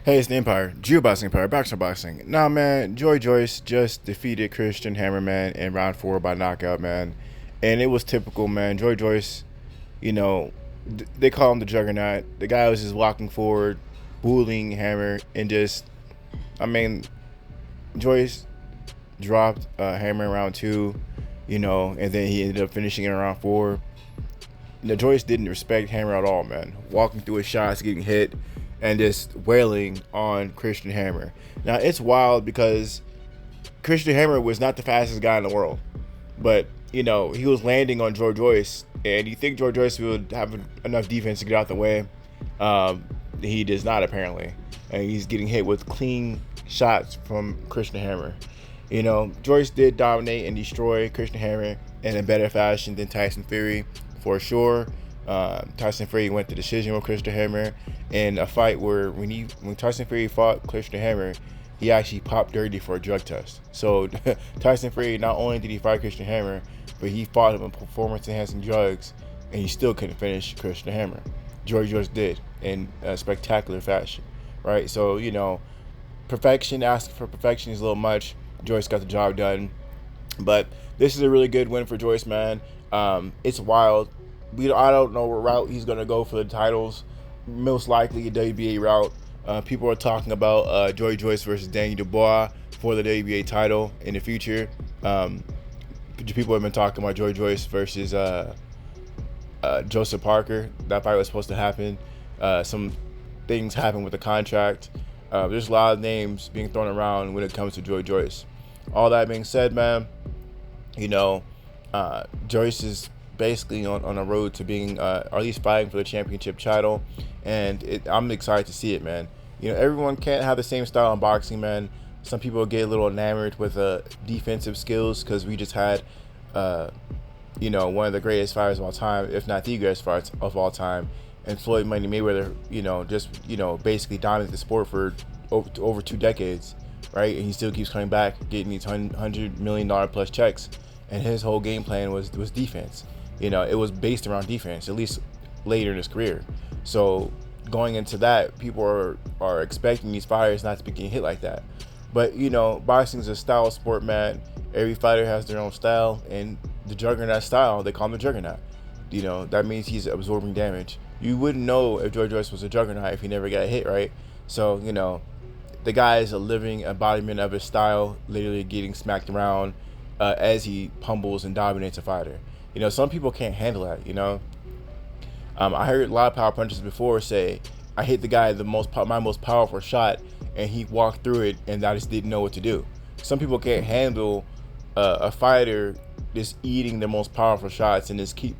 Hey, it's the Empire. Boxing Empire. Boxer Boxing. Nah, man. Joyce just defeated Christian Hammerman in round four by knockout, man. And it was typical, man. Joyce, you know, they call him the Juggernaut. The guy was just walking forward, bullying Hammer, and just, I mean, Joyce dropped Hammer in round two, and then he ended up finishing in round four. Joyce didn't respect Hammer at all, man. Walking through his shots, getting hit, and just wailing on Christian Hammer. Now it's wild because Christian Hammer was not the fastest guy in the world, but he was landing on Joyce, and you think Joyce would have enough defense to get out the way. He does not, apparently, and he's getting hit with clean shots from Christian Hammer. Joyce did dominate and destroy Christian Hammer in a better fashion than Tyson Fury, for sure. Tyson Fury went to decision with Christian Hammer in a fight where when Tyson Fury fought Christian Hammer, he actually popped dirty for a drug test. So Tyson Fury, not only did he fight Christian Hammer, but he fought him in performance-enhancing drugs, and he still couldn't finish Christian Hammer. Joyce did in a spectacular fashion, right? So perfection, asking for perfection is a little much. Joyce got the job done, but this is a really good win for Joyce, man. It's wild. I don't know what route he's gonna go for the titles. Most likely a WBA route. People are talking about Joyce versus Daniel Dubois for the WBA title in the future. People have been talking about Joyce versus Joseph Parker. That fight was supposed to happen. Some things happened with the contract. There's a lot of names being thrown around when it comes to Joyce. All that being said, man, Joyce is basically on a road to being, or at least fighting for the championship title, and I'm excited to see it, man. Everyone can't have the same style in boxing, man. Some people get a little enamored with defensive skills because we just had, one of the greatest fighters of all time, if not the greatest fighter of all time, and Floyd Money Mayweather, basically dominated the sport for over 2 decades, right? And he still keeps coming back, getting these $100 million plus checks, and his whole game plan was defense. It was based around defense, at least later in his career. So going into that, people are expecting these fighters not to be getting hit like that. But boxing is a style sport, man. Every fighter has their own style, and the Juggernaut style, they call him the Juggernaut. That means he's absorbing damage. You wouldn't know if Joyce was a Juggernaut if he never got hit, right? So the guy is a living embodiment of his style, literally getting smacked around as he pummels and dominates a fighter. Some people can't handle that. I heard a lot of power punchers before say, I hit the guy my most powerful shot, and he walked through it, and I just didn't know what to do. Some people can't handle a fighter just eating their most powerful shots and just keep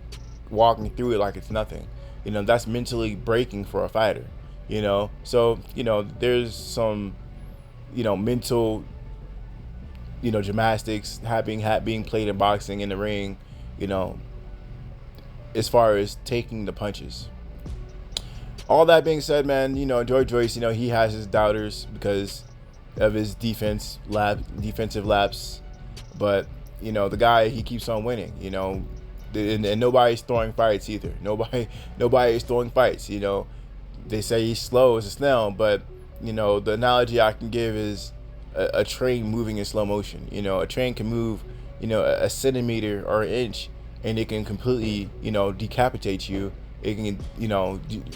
walking through it like it's nothing. That's mentally breaking for a fighter. So there's some mental gymnastics being played in boxing in the ring, as far as taking the punches. All that being said, man, Joyce, he has his doubters because of his defensive lapse, but the guy, he keeps on winning, and nobody's throwing fights either. Nobody is throwing fights. They say he's slow as a snail, but the analogy I can give is a train moving in slow motion. A train can move a centimeter or an inch, and it can completely decapitate you. It can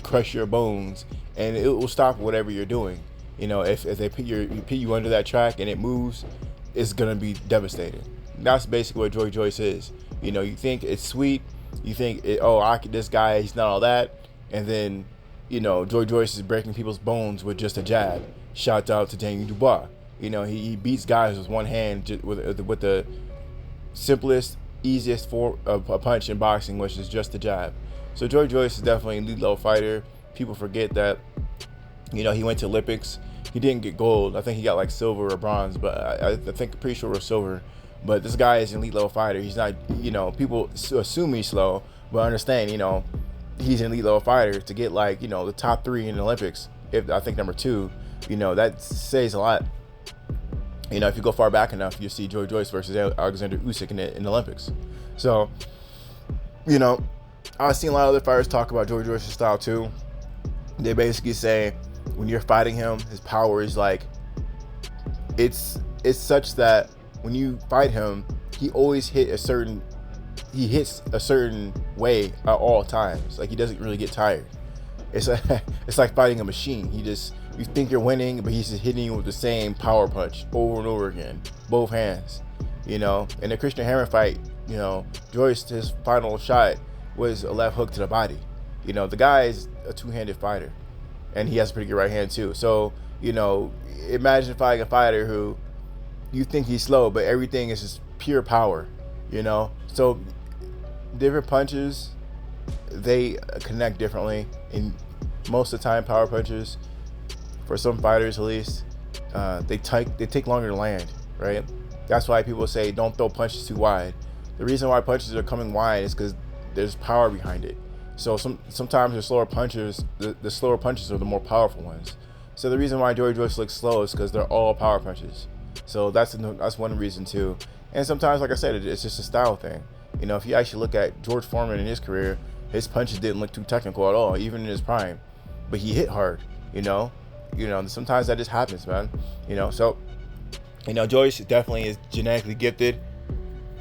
crush your bones, and it will stop whatever you're doing. If they put you under that track and it moves, it's gonna be devastating. That's basically what Joyce is. You think it's sweet, you think this guy, he's not all that, and then Joyce is breaking people's bones with just a jab. Shout out to Daniel Dubois. He beats guys with one hand with the simplest, easiest a punch in boxing, which is just a jab. So Joyce is definitely an elite level fighter. People forget that he went to Olympics. He didn't get gold. I think he got like silver or bronze, but I think pretty sure it was silver. But this guy is an elite level fighter. He's not, people assume he's slow, but understand, he's an elite level fighter. To get like, the top 3 in the Olympics, if I think number 2, that says a lot. If you go far back enough, you'll see Joyce versus Alexander Usyk in the Olympics. So, I've seen a lot of other fighters talk about Joyce's style too. They basically say, when you're fighting him, his power is like, it's such that when you fight him, he always hits a certain way at all times. Like, he doesn't really get tired. It's like fighting a machine. You think you're winning, but he's just hitting you with the same power punch over and over again, both hands. In the Christian Hammer fight, Joyce, his final shot was a left hook to the body. The guy is a two-handed fighter, and he has a pretty good right hand too. So, imagine fighting a fighter who you think he's slow, but everything is just pure power. So different punches, they connect differently. And most of the time, power punches, for some fighters at least, they take longer to land, right? That's why people say don't throw punches too wide. The reason why punches are coming wide is because there's power behind it. So sometimes the slower punches, the slower punches are the more powerful ones. So the reason why Joyce looks slow is because they're all power punches. So that's one reason too. And sometimes, like I said, it's just a style thing. If you actually look at George Foreman in his career, his punches didn't look too technical at all, even in his prime. But he hit hard. Sometimes that just happens, man. So Joyce definitely is genetically gifted,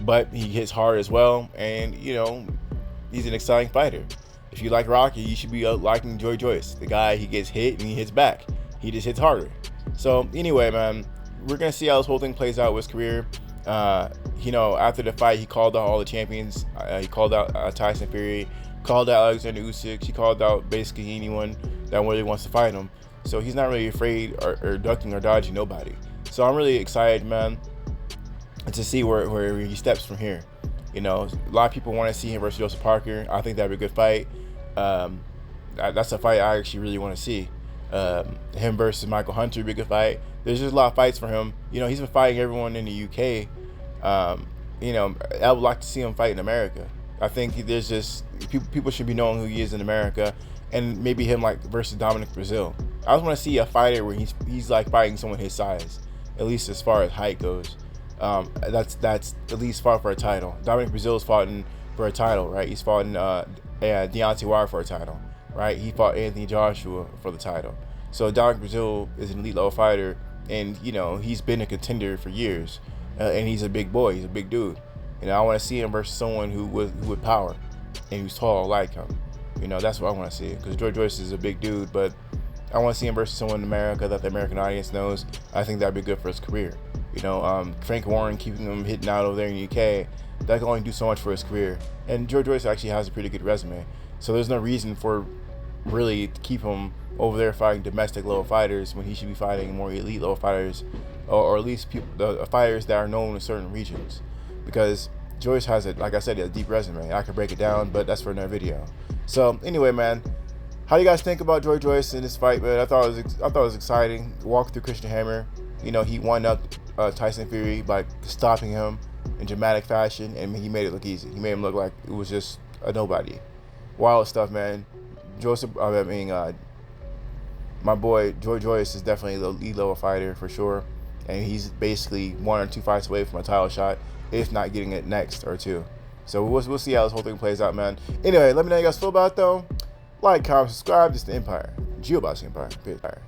but he hits hard as well, and he's an exciting fighter. If you like Rocky, you should be liking Joyce. The guy, he gets hit and he hits back. He just hits harder. So anyway, man, we're gonna see how this whole thing plays out with his career. After the fight, he called out all the champions. He called out Tyson Fury, called out Alexander Usyk. He called out basically anyone that really wants to fight him. So he's not really afraid or ducking or dodging nobody. So I'm really excited, man, to see where he steps from here. A lot of people want to see him versus Joseph Parker. I think that'd be a good fight. That's a fight I actually really want to see. Him versus Michael Hunter would be a good fight. There's just a lot of fights for him. He's been fighting everyone in the UK. I would like to see him fight in America. I think there's just people should be knowing who he is in America, and maybe him like versus Dominic Brazil. I just want to see a fighter where he's like fighting someone his size, at least as far as height goes. That's at least fought for a title. Dominic Brazil's fought for a title, right? He's fought Deontay Wilder for a title, right? He fought Anthony Joshua for the title. So Dominic Brazil is an elite level fighter, and he's been a contender for years, and he's a big boy. He's a big dude. I want to see him versus someone who with power and who's tall like him. That's what I want to see, because Joyce is a big dude, but I want to see him versus someone in America that the American audience knows. I think that'd be good for his career. Frank Warren keeping him hitting out over there in the UK, that can only do so much for his career. And Joyce actually has a pretty good resume, so there's no reason for really to keep him over there fighting domestic level fighters when he should be fighting more elite level fighters, or at least the fighters that are known in certain regions. Because Joyce has like I said, a deep resume. I could break it down, but that's for another video. So anyway, man, how do you guys think about Joyce in this fight, man? I thought it was exciting. Walk through Christian Hammer. He won up Tyson Fury by stopping him in dramatic fashion, and he made it look easy. He made him look like it was just a nobody. Wild stuff, man. My boy Joyce is definitely a elite level fighter for sure, and he's basically 1 or 2 fights away from a title shot, if not getting it next or two. So we'll see how this whole thing plays out, man. Anyway, let me know how you guys feel about it, though. Like, comment, subscribe. This is the Empire. Geoboxing Empire.